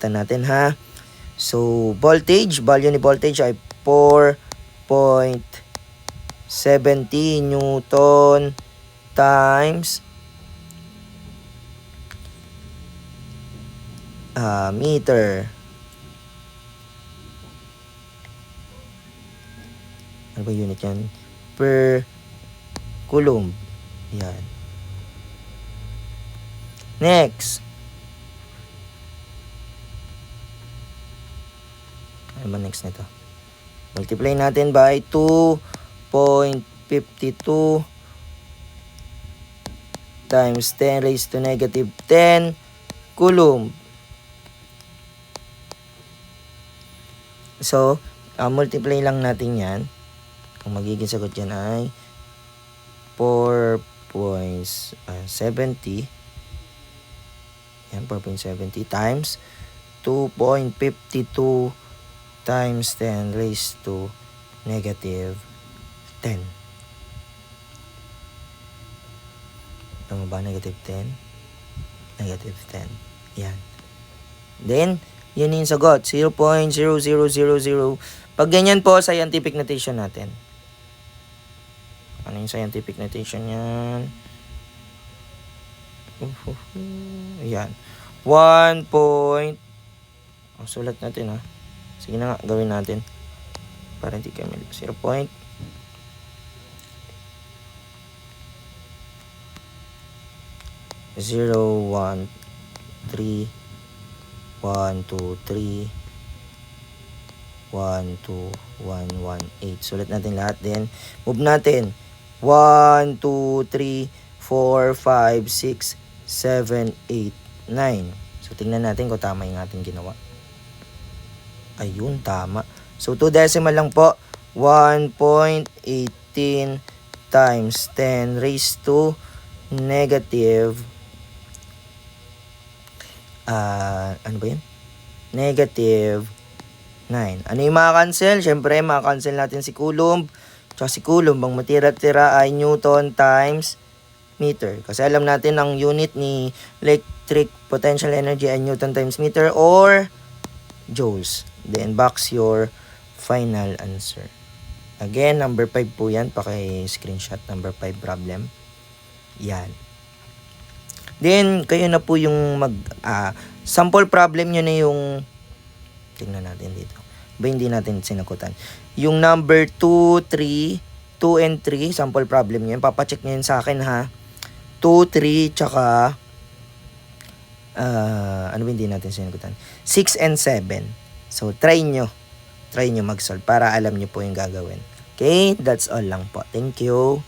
natin ha. So, voltage, value ni voltage ay 4.70 Newton times meter. Ano ba unit yan? Per coulomb. Yan. Next. Ano ba next nito? Multiply natin by 2.52 times 10 raised to negative 10 coulomb. So, multiply lang natin yan. Ang magiging sagot dyan ay 4.70. Yan, 4.70 times 2.52 times 10 raised to negative 10. Tama ba? Negative 10? Negative 10. Yan. Then, yun yung sagot. 0.0000. Pag ganyan po, scientific notation natin. Ano yung scientific notation yan? Yan. 1 point. Sulat natin ha. Sige na nga, gawin natin. Para hindi kayo 0 point. 0, 1, 3, 1, 2, 3, 1, 2, 1, 1, 8. Sulat natin lahat. Then, move natin. 1, 2, 3, 4, 5, 6, 7, 8, 9. So, tingnan natin kung tama yung ating ginawa. Ayun, tama. So, 2 decimal lang po. 1.18 times 10 raised to negative ano ba yun? Negative 9. Ano yung maka-cancel? Siyempre, maka-cancel natin si coulomb. Tsaka si coulomb, ang matira-tira ay Newton times meter. Kasi alam natin ang unit ni electric potential energy ay Newton times meter or joules. Then, box your final answer. Again, number 5 po yan. Paki-screenshot number 5 problem. Yan. Then, kayo na po yung sample problem nyo na yung, tingnan natin dito. Ba hindi natin sinakutan. Yung number 2, 3, 2 and 3, sample problem nyo. Papacheck nyo yun sa akin ha. 2, 3, tsaka, ano ba hindi natin sinakutan? 6 and 7. So, try nyo mag-solve para alam nyo po yung gagawin. Okay, that's all lang po. Thank you.